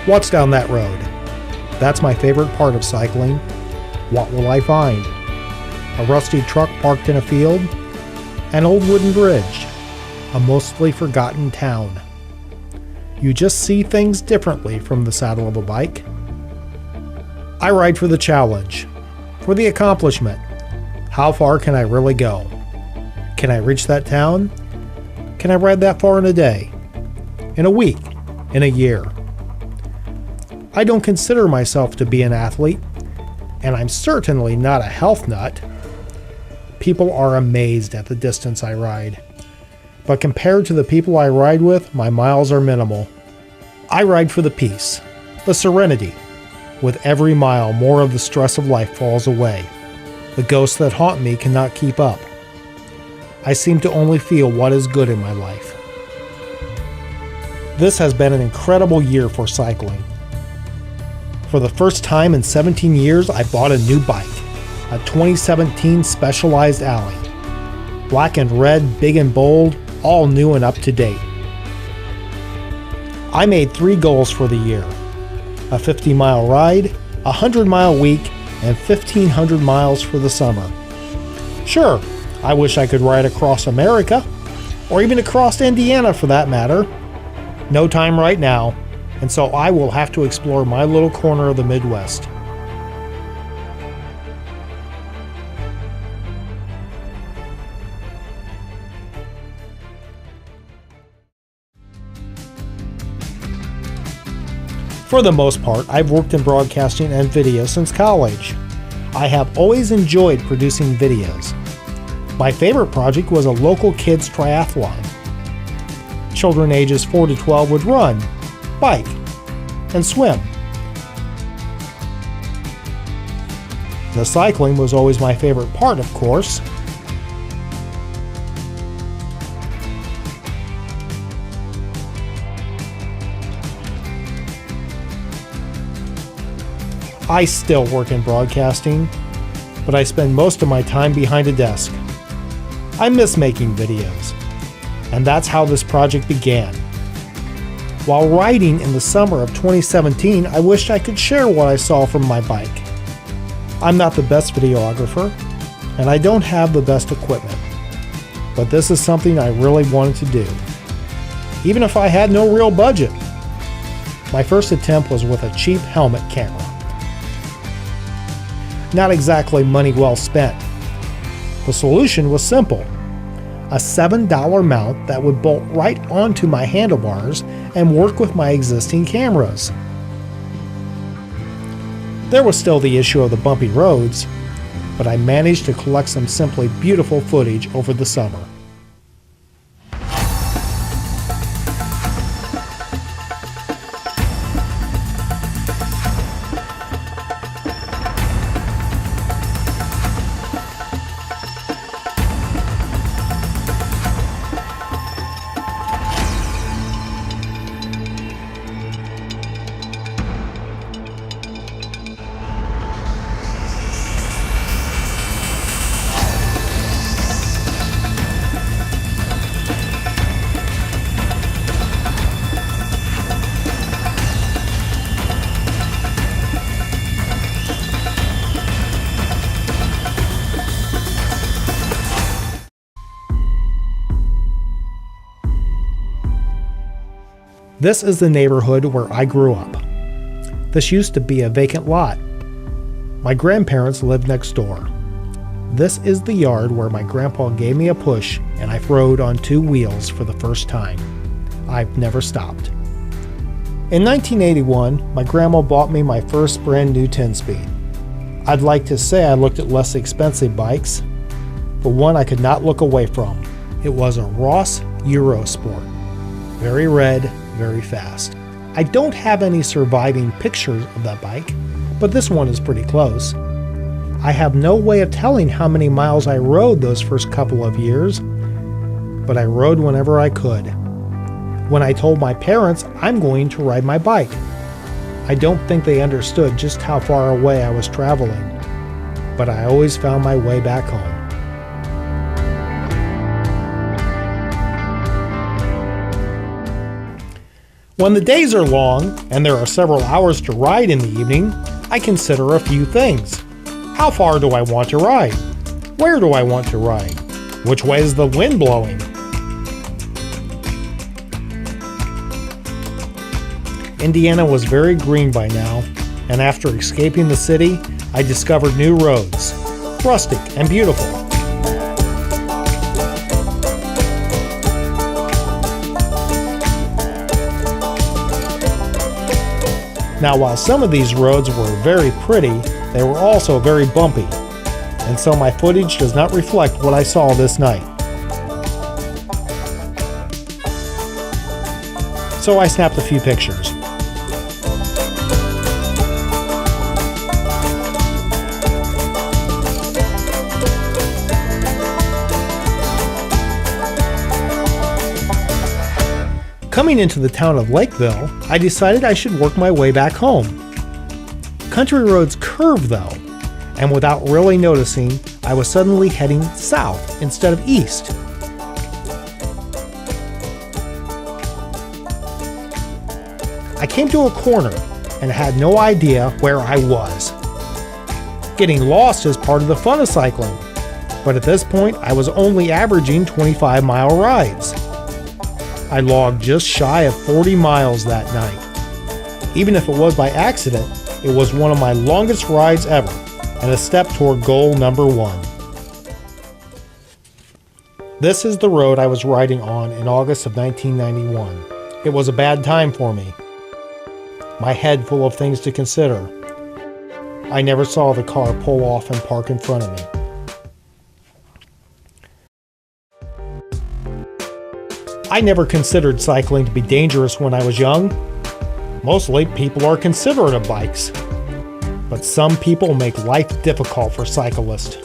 What's down that road? That's my favorite part of cycling. What will I find? A rusty truck parked in a field? An old wooden bridge? A mostly forgotten town? You just see things differently from the saddle of a bike. I ride for the challenge, for the accomplishment. How far can I really go? Can I reach that town? Can I ride that far in a day? In a week? In a year? I don't consider myself to be an athlete, and I'm certainly not a health nut. People are amazed at the distance I ride. But compared to the people I ride with, my miles are minimal. I ride for the peace, the serenity. With every mile, more of the stress of life falls away. The ghosts that haunt me cannot keep up. I seem to only feel what is good in my life. This has been an incredible year for cycling. For the first time in 17 years, I bought a new bike, a 2017 Specialized Alley. Black and red, big and bold, all new and up to date. I made 3 goals for the year: a 50-mile ride, a 100-mile week, and 1,500 miles for the summer. Sure, I wish I could ride across America, or even across Indiana for that matter. No time right now, and so I will have to explore my little corner of the Midwest. For the most part, I've worked in broadcasting and video since college. I have always enjoyed producing videos. My favorite project was a local kids triathlon. Children ages 4 to 12 would run, bike, and swim. The cycling was always my favorite part, of course. I still work in broadcasting, but I spend most of my time behind a desk. I miss making videos, and that's how this project began. While riding in the summer of 2017, I wished I could share what I saw from my bike. I'm not the best videographer, and I don't have the best equipment, but this is something I really wanted to do, even if I had no real budget. My first attempt was with a cheap helmet camera. Not exactly money well spent. The solution was simple: a $7 mount that would bolt right onto my handlebars and work with my existing cameras. There was still the issue of the bumpy roads, but I managed to collect some simply beautiful footage over the summer. This is the neighborhood where I grew up. This used to be a vacant lot. My grandparents lived next door. This is the yard where my grandpa gave me a push and I rode on 2 wheels for the first time. I've never stopped. In 1981, my grandma bought me my first brand new 10-speed. I'd like to say I looked at less expensive bikes, but one I could not look away from. It was a Ross Eurosport. Very red, very fast. I don't have any surviving pictures of that bike, but this one is pretty close. I have no way of telling how many miles I rode those first couple of years, but I rode whenever I could. When I told my parents I'm going to ride my bike, I don't think they understood just how far away I was traveling, but I always found my way back home. When the days are long and there are several hours to ride in the evening, I consider a few things. How far do I want to ride? Where do I want to ride? Which way is the wind blowing? Indiana was very green by now, and after escaping the city, I discovered new roads, rustic and beautiful. Now, while some of these roads were very pretty, they were also very bumpy, and so my footage does not reflect what I saw this night. So I snapped a few pictures. Coming into the town of Lakeville, I decided I should work my way back home. Country roads curve though, and without really noticing, I was suddenly heading south instead of east. I came to a corner and had no idea where I was. Getting lost is part of the fun of cycling, but at this point I was only averaging 25-mile rides. I logged just shy of 40 miles that night. Even if it was by accident, it was one of my longest rides ever, and a step toward goal number 1. This is the road I was riding on in August of 1991. It was a bad time for me. My head full of things to consider. I never saw the car pull off and park in front of me. I never considered cycling to be dangerous when I was young. Mostly people are considerate of bikes, but some people make life difficult for cyclists.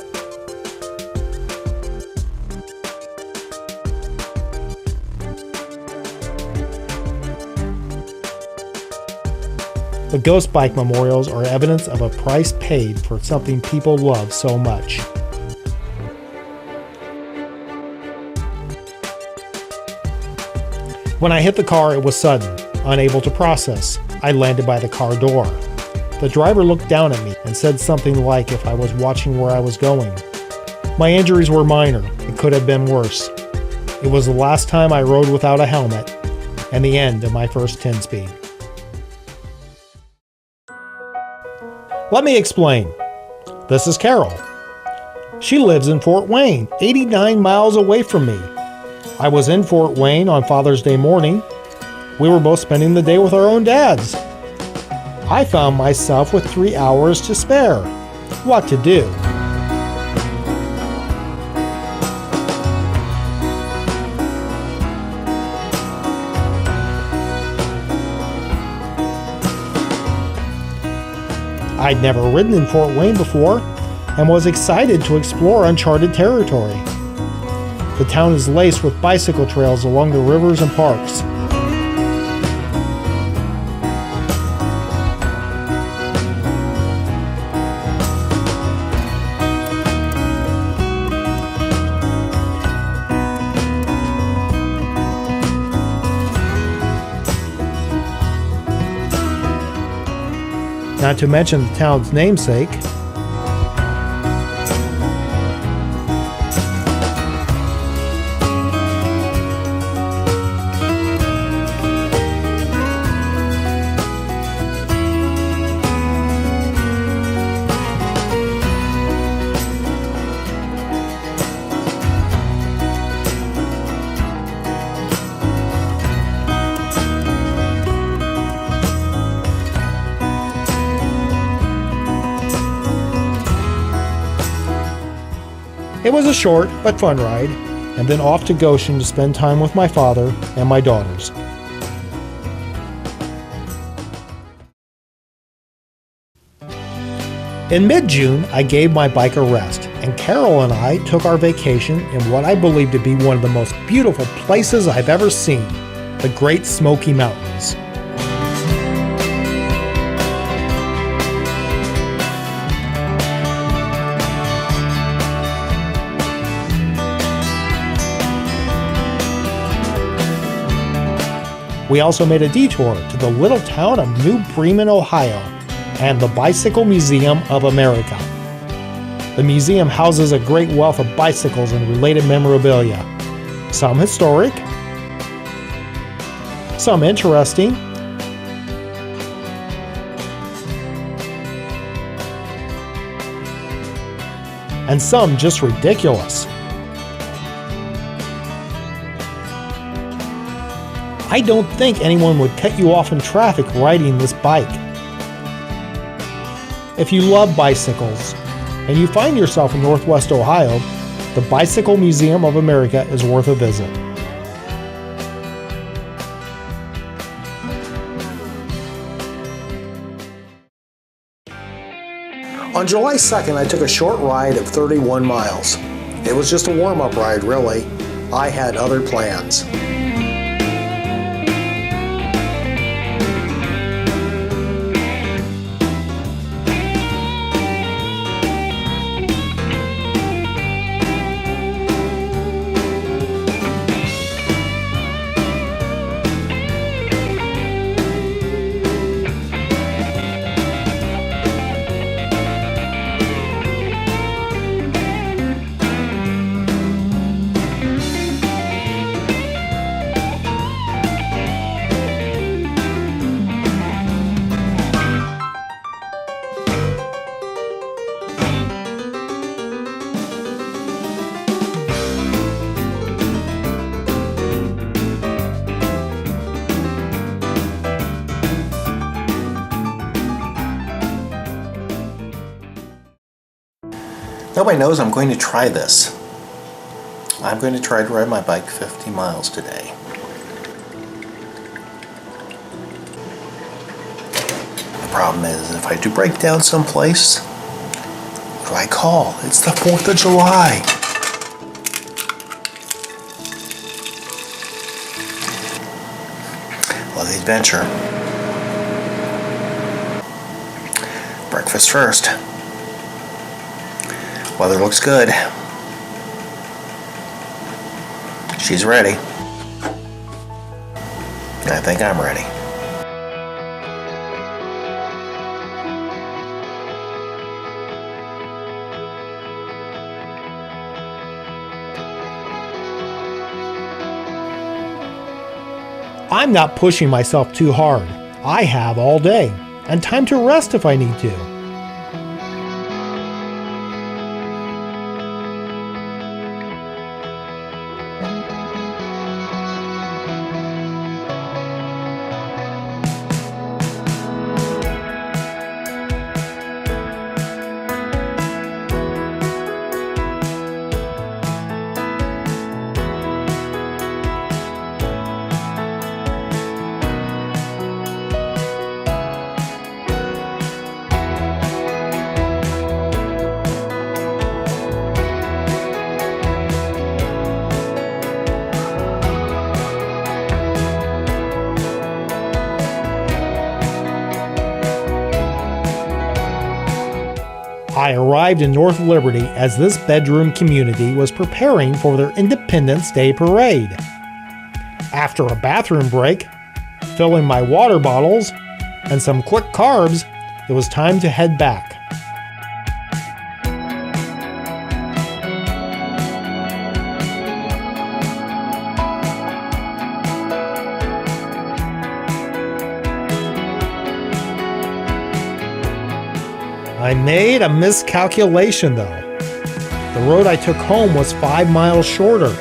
The ghost bike memorials are evidence of a price paid for something people love so much. When I hit the car, it was sudden, unable to process. I landed by the car door. The driver looked down at me and said something like if I was watching where I was going. My injuries were minor. It could have been worse. It was the last time I rode without a helmet, and the end of my first 10-speed. Let me explain. This is Carol. She lives in Fort Wayne, 89 miles away from me. I was in Fort Wayne on Father's Day morning. We were both spending the day with our own dads. I found myself with 3 hours to spare. What to do? I'd never ridden in Fort Wayne before and was excited to explore uncharted territory. The town is laced with bicycle trails along the rivers and parks. Not to mention the town's namesake. It was a short but fun ride, and then off to Goshen to spend time with my father and my daughters. In mid-June, I gave my bike a rest, and Carol and I took our vacation in what I believe to be one of the most beautiful places I've ever seen, the Great Smoky Mountains. We also made a detour to the little town of New Bremen, Ohio, and the Bicycle Museum of America. The museum houses a great wealth of bicycles and related memorabilia, some historic, some interesting, and some just ridiculous. I don't think anyone would cut you off in traffic riding this bike. If you love bicycles and you find yourself in Northwest Ohio, the Bicycle Museum of America is worth a visit. On July 2nd, I took a short ride of 31 miles. It was just a warm-up ride, really. I had other plans. Nobody knows I'm going to try this. I'm going to try to ride my bike 50 miles today. The problem is, if I do break down someplace, what do I call? It's the 4th of July. Love the adventure. Breakfast first. Weather looks good. She's ready. I think I'm ready. I'm not pushing myself too hard. I have all day, and time to rest if I need to. I arrived in North Liberty as this bedroom community was preparing for their Independence Day parade. After a bathroom break, filling my water bottles, and some quick carbs, it was time to head back. I made a miscalculation though. The road I took home was 5 miles shorter.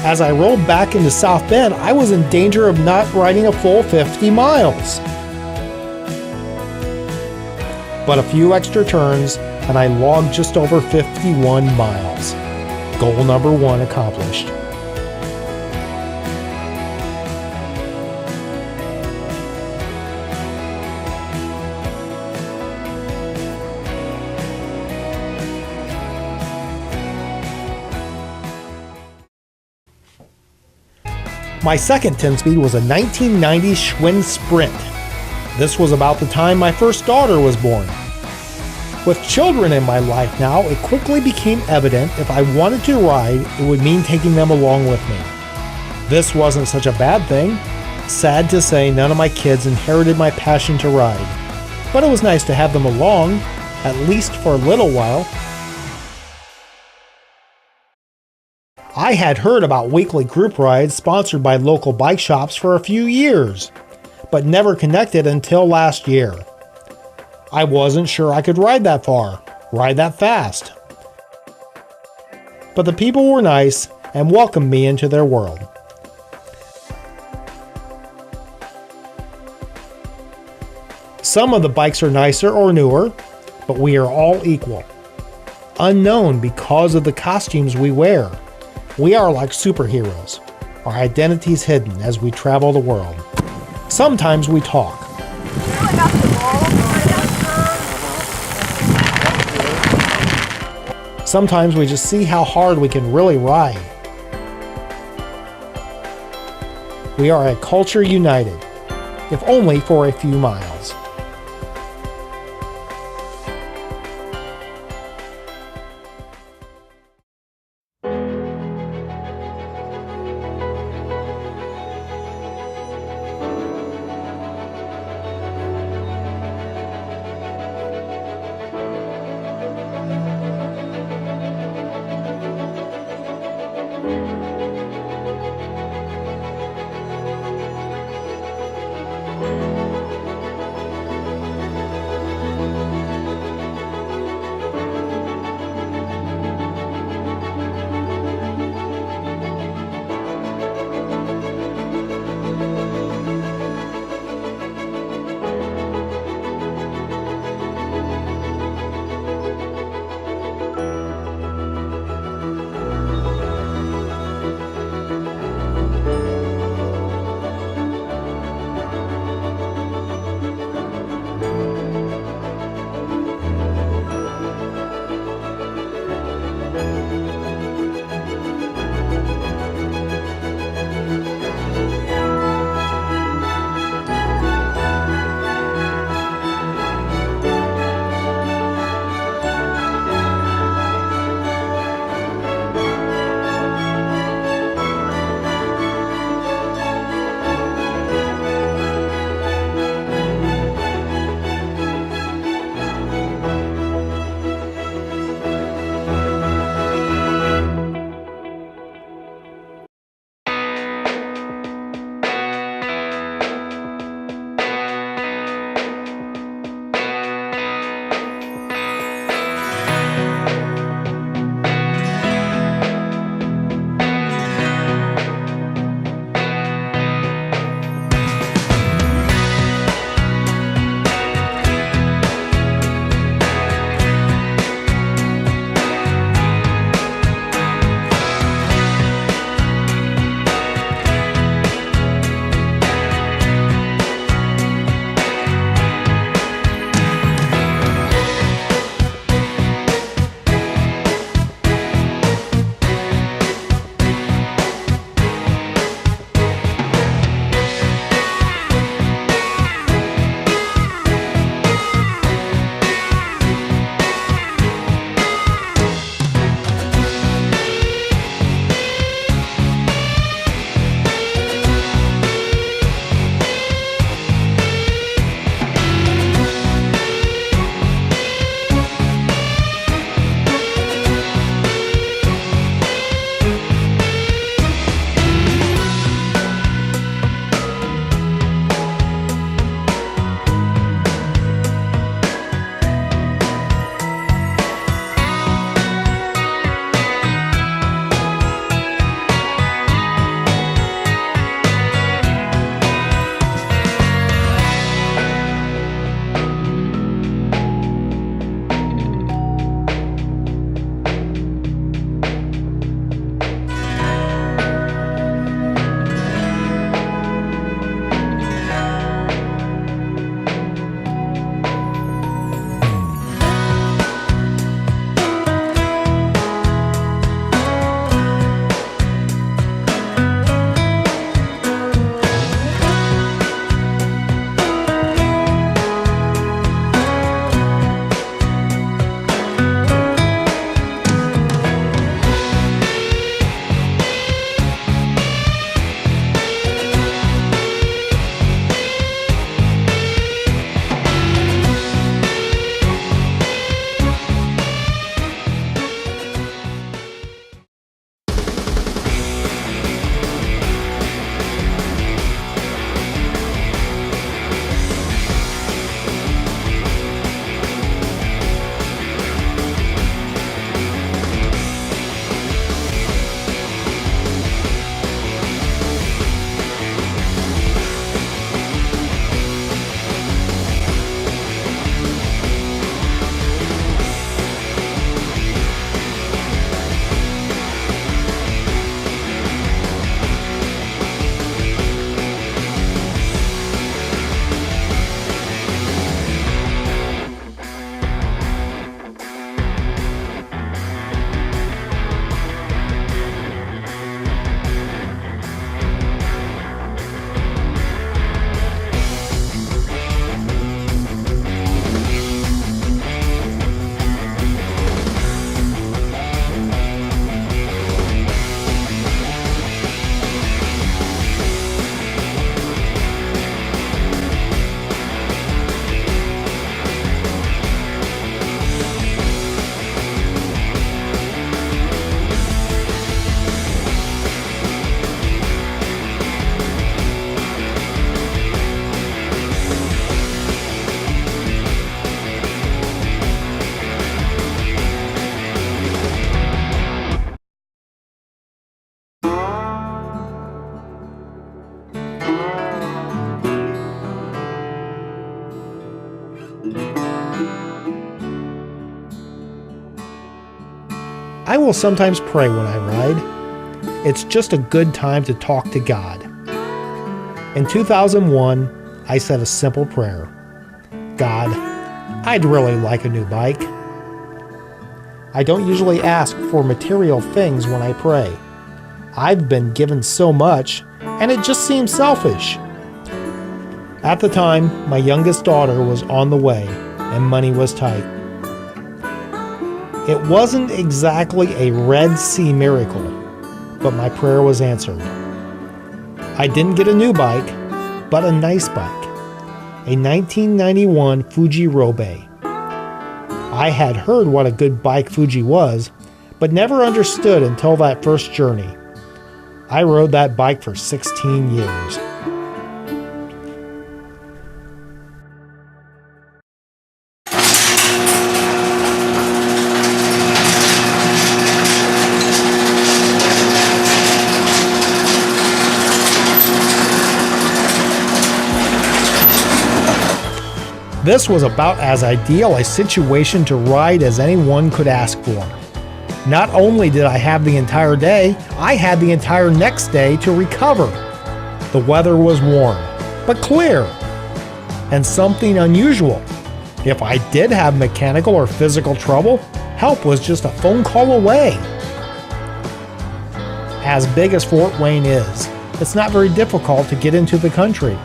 As I rolled back into South Bend, I was in danger of not riding a full 50 miles. But a few extra turns and I logged just over 51 miles. Goal number 1 accomplished. My second 10-speed was a 1990 Schwinn Sprint. This was about the time my first daughter was born. With children in my life now, it quickly became evident if I wanted to ride, it would mean taking them along with me. This wasn't such a bad thing. Sad to say, none of my kids inherited my passion to ride, but it was nice to have them along, at least for a little while. I had heard about weekly group rides sponsored by local bike shops for a few years, but never connected until last year. I wasn't sure I could ride that far, ride that fast. But the people were nice and welcomed me into their world. Some of the bikes are nicer or newer, but we are all equal. Unknown because of the costumes we wear. We are like superheroes, our identities hidden as we travel the world. Sometimes we talk. Sometimes we just see how hard we can really ride. We are a culture united, if only for a few miles. I will sometimes pray when I ride. It's just a good time to talk to God. In 2001, I said a simple prayer. God, I'd really like a new bike. I don't usually ask for material things when I pray. I've been given so much, and it just seems selfish. At the time, my youngest daughter was on the way, and money was tight. It wasn't exactly a Red Sea miracle, but my prayer was answered. I didn't get a new bike, but a nice bike, a 1991 Fuji Robe. I had heard what a good bike Fuji was, but never understood until that first journey. I rode that bike for 16 years. This was about as ideal a situation to ride as anyone could ask for. Not only did I have the entire day, I had the entire next day to recover. The weather was warm, but clear, and something unusual. If I did have mechanical or physical trouble, help was just a phone call away. As big as Fort Wayne is, it's not very difficult to get into the country.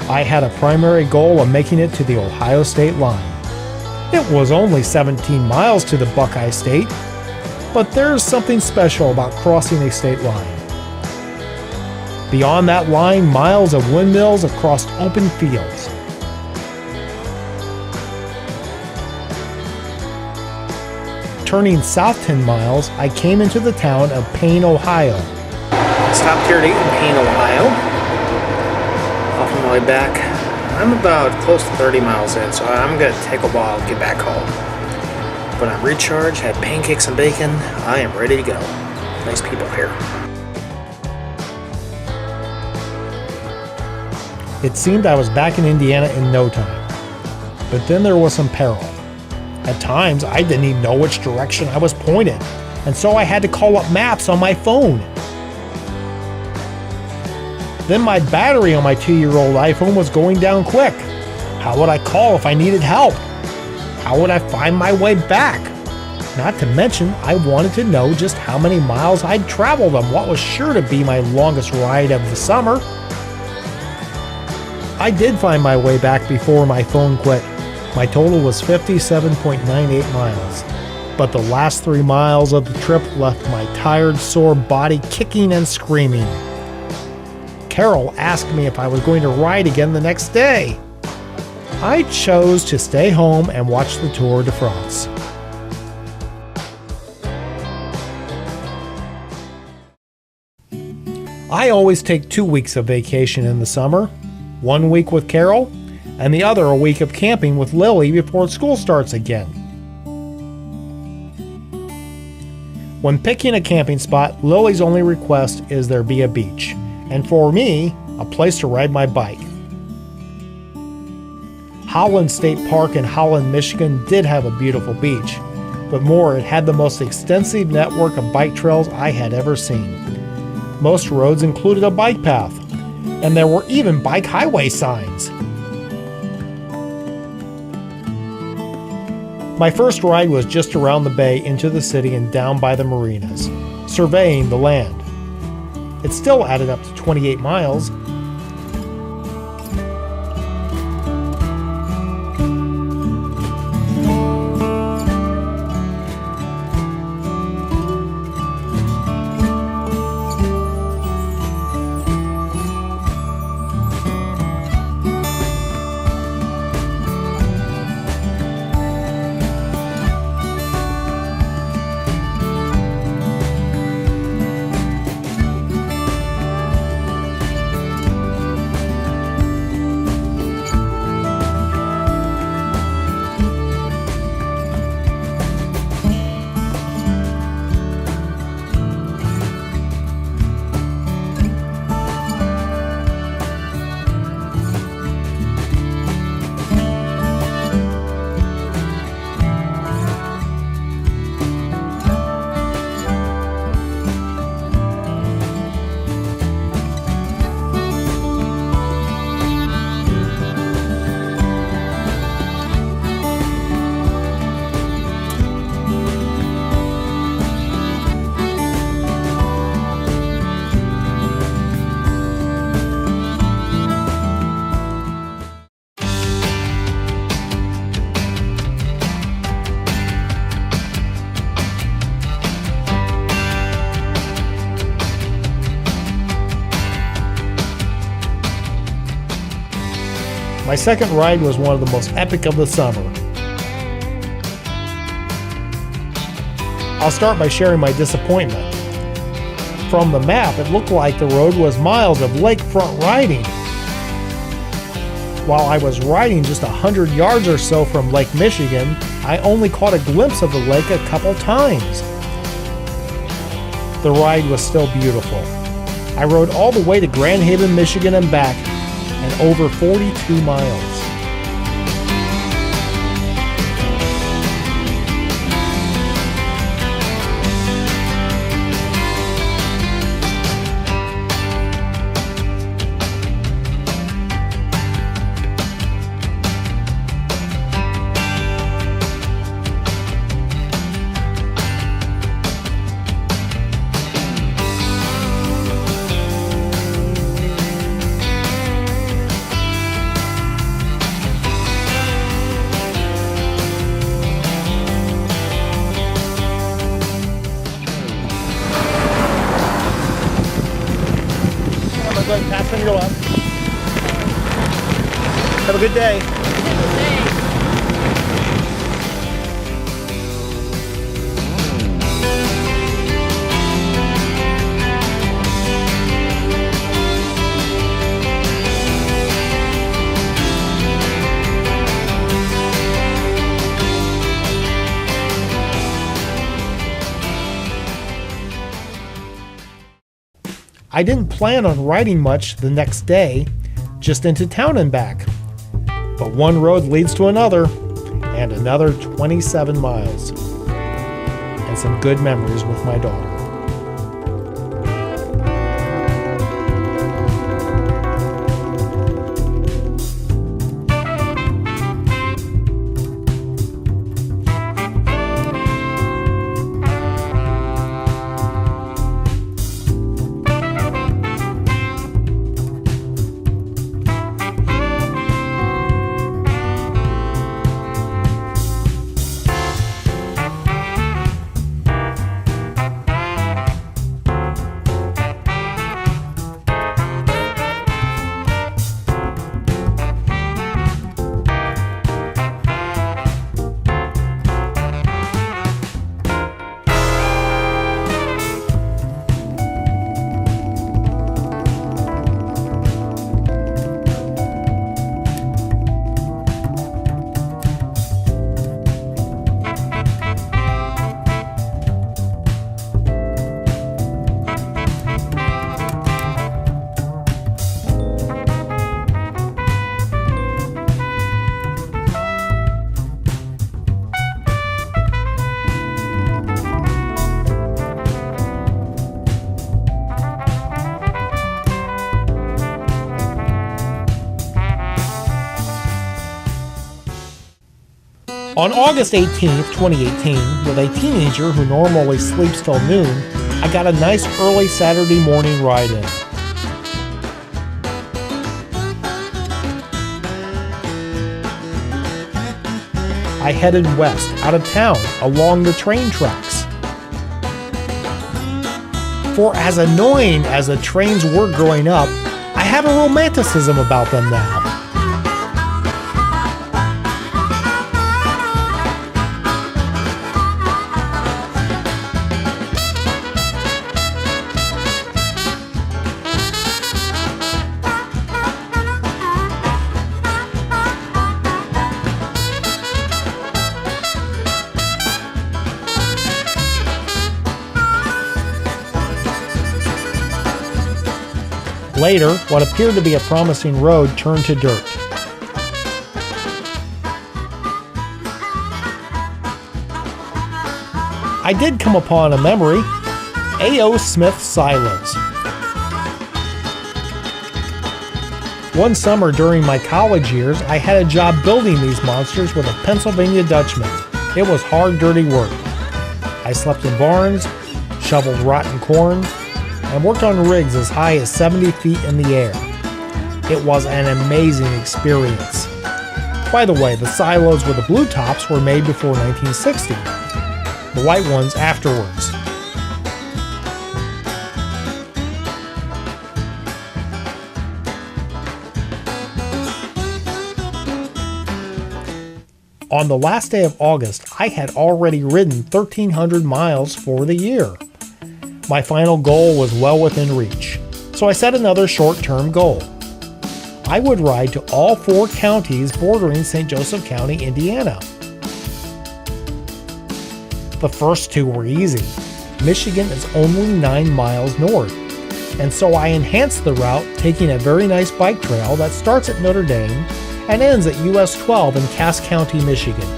I had a primary goal of making it to the Ohio state line. It was only 17 miles to the Buckeye State, but there's something special about crossing a state line. Beyond that line, miles of windmills across open fields. Turning south 10 miles, I came into the town of Payne, Ohio. Stopped here to eat in Payne, Ohio. Off on my way back, I'm about close to 30 miles in, so I'm going to take a while to get back home. When I'm recharged, had pancakes and bacon, I am ready to go. Nice people here. It seemed I was back in Indiana in no time. But then there was some peril. At times, I didn't even know which direction I was pointed, and so I had to call up maps on my phone. Then my battery on my 2-year-old iPhone was going down quick. How would I call if I needed help? How would I find my way back? Not to mention, I wanted to know just how many miles I'd traveled on what was sure to be my longest ride of the summer. I did find my way back before my phone quit. My total was 57.98 miles. But the last 3 miles of the trip left my tired, sore body kicking and screaming. Carol asked me if I was going to ride again the next day. I chose to stay home and watch the Tour de France. I always take 2 weeks of vacation in the summer, 1 week with Carol, and the other a week of camping with Lily before school starts again. When picking a camping spot, Lily's only request is there be a beach. And for me, a place to ride my bike. Holland State Park in Holland, Michigan did have a beautiful beach, but more, it had the most extensive network of bike trails I had ever seen. Most roads included a bike path, and there were even bike highway signs. My first ride was just around the bay into the city and down by the marinas, surveying the land. It still added up to 28 miles. My second ride was one of the most epic of the summer. I'll start by sharing my disappointment. From the map, it looked like the road was miles of lakefront riding. While I was riding just 100 yards or so from Lake Michigan, I only caught a glimpse of the lake a couple times. The ride was still beautiful. I rode all the way to Grand Haven, Michigan and back, and over 42 miles. Pass on your left. Have a good day. I didn't plan on riding much the next day, just into town and back. But one road leads to another, and another 27 miles. And some good memories with my daughter. On August 18th, 2018, with a teenager who normally sleeps till noon, I got a nice early Saturday morning ride in. I headed west, out of town, along the train tracks. For as annoying as the trains were growing up, I have a romanticism about them now. Later, what appeared to be a promising road turned to dirt. I did come upon a memory, A.O. Smith silos. One summer during my college years, I had a job building these monsters with a Pennsylvania Dutchman. It was hard, dirty work. I slept in barns, shoveled rotten corn, and worked on rigs as high as 70 feet in the air. It was an amazing experience. By the way, the silos with the blue tops were made before 1960, the white ones afterwards. On the last day of August, I had already ridden 1,300 miles for the year. My final goal was well within reach, so I set another short-term goal. I would ride to all 4 counties bordering St. Joseph County, Indiana. The first 2 were easy. Michigan is only 9 miles north, and so I enhanced the route, taking a very nice bike trail that starts at Notre Dame and ends at US 12 in Cass County, Michigan.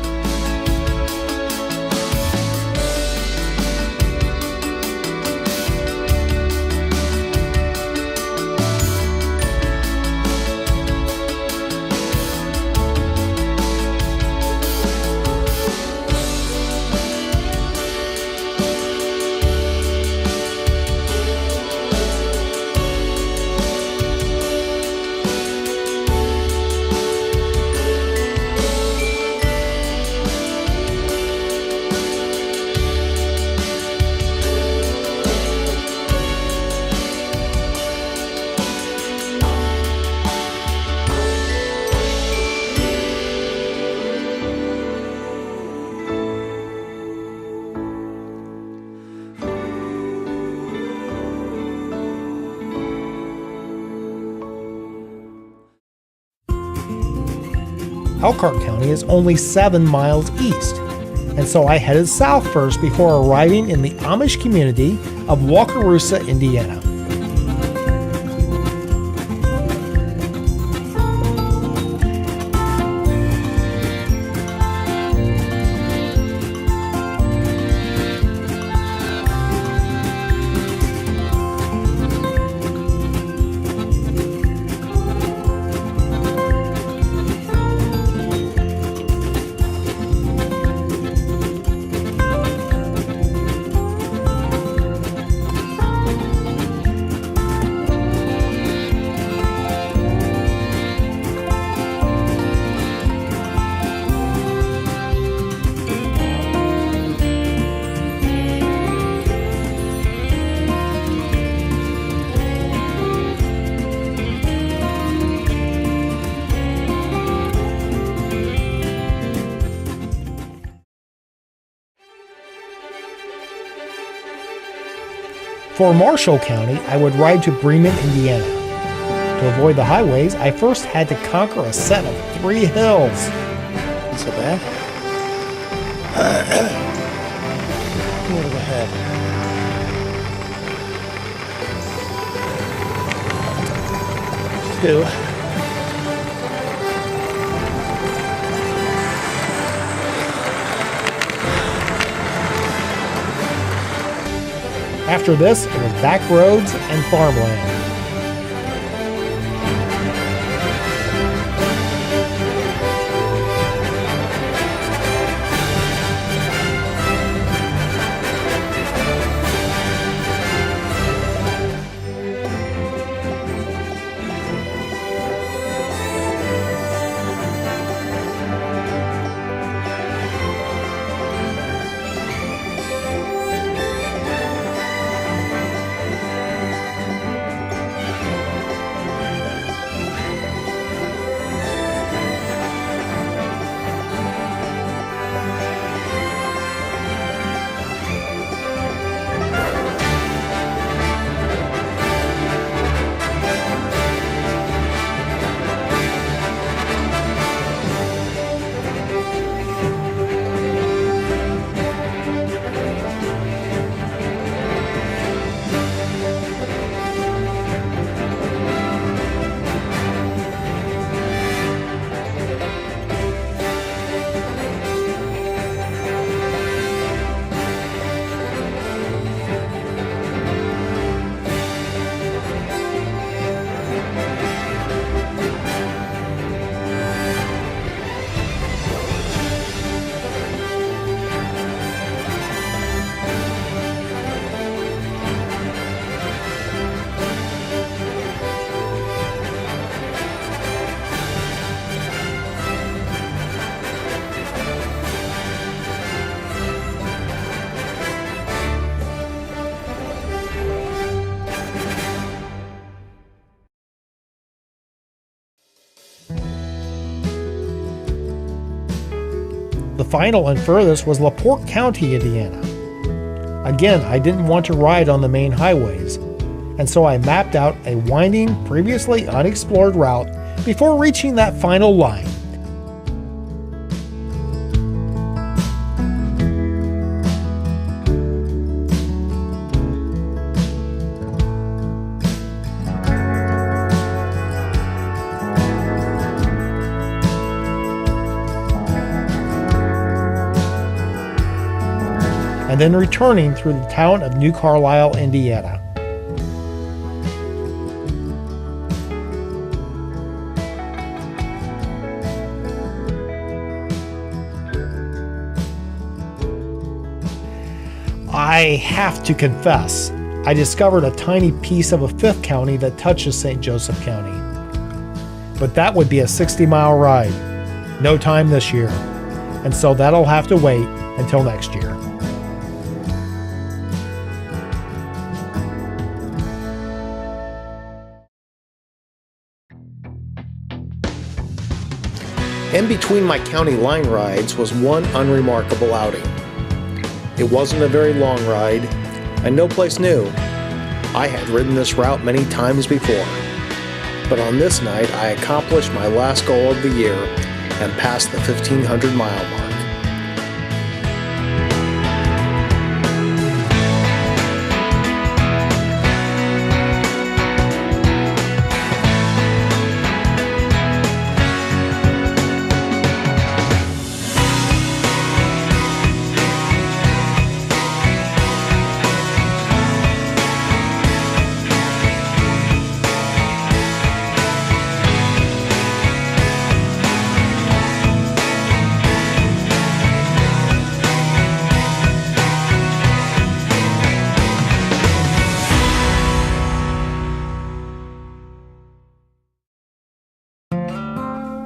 Elkhart County is only 7 miles east, and so I headed south first before arriving in the Amish community of Wakarusa, Indiana. For Marshall County, I would ride to Bremen, Indiana. To avoid the highways, I first had to conquer a set of 3 hills. Not so bad. What do we have? Two. After this, it was back roads and farmland. final and furthest was LaPorte County, Indiana. Again, I didn't want to ride on the main highways, and so I mapped out a winding, previously unexplored route before reaching that final line. And then returning through the town of New Carlisle, Indiana. I have to confess, I discovered a tiny piece of a fifth county that touches St. Joseph County. But that would be a 60-mile ride. No time this year. And so that'll have to wait until next year. In between my county line rides was one unremarkable outing. It wasn't a very long ride, and no place new. I had ridden this route many times before. But on this night, I accomplished my last goal of the year and passed the 1,500-mile mark.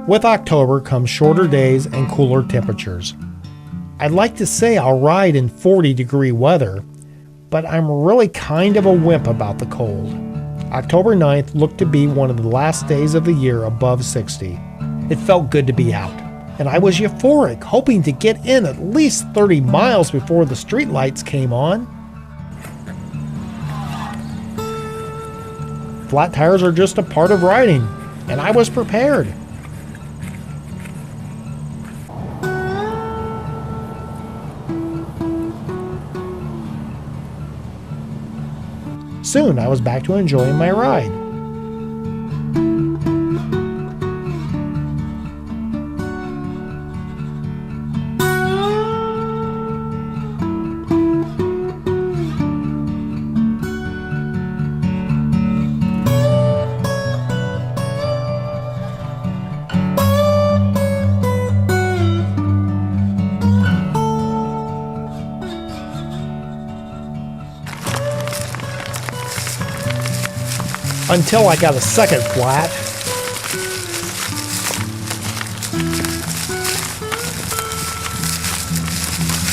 With October comes shorter days and cooler temperatures. I'd like to say I'll ride in 40-degree weather, but I'm really kind of a wimp about the cold. October 9th looked to be one of the last days of the year above 60. It felt good to be out, and I was euphoric, hoping to get in at least 30 miles before the streetlights came on. Flat tires are just a part of riding, and I was prepared. Soon I was back to enjoying my ride. Until I got a second flat.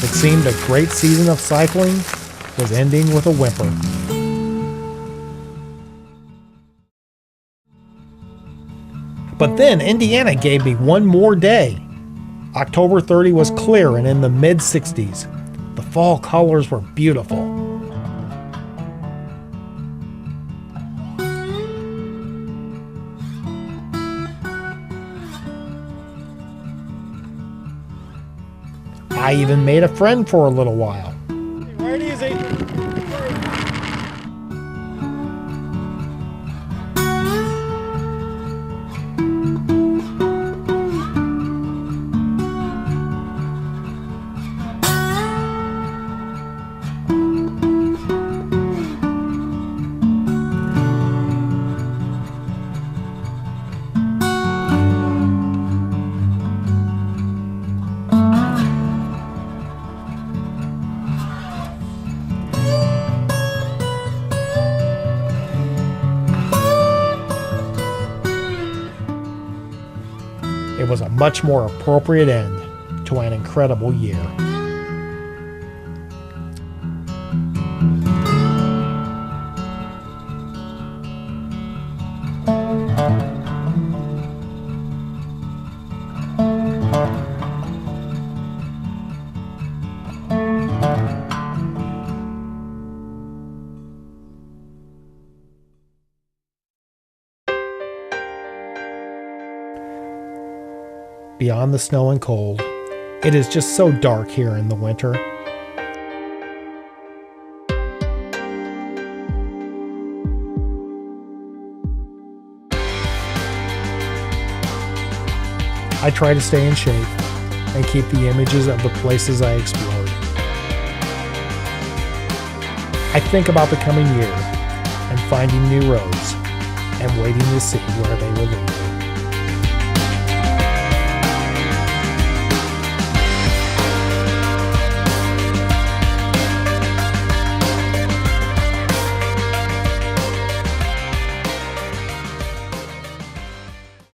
It seemed a great season of cycling was ending with a whimper. But then Indiana gave me one more day. October 30 was clear and in the mid-60s. The fall colors were beautiful. I even made a friend for a little while. Right easy. It was a much more appropriate end to an incredible year. beyond the snow and cold. It is just so dark here in the winter. I try to stay in shape and keep the images of the places I explored. I think about the coming year and finding new roads and waiting to see where they will lead me.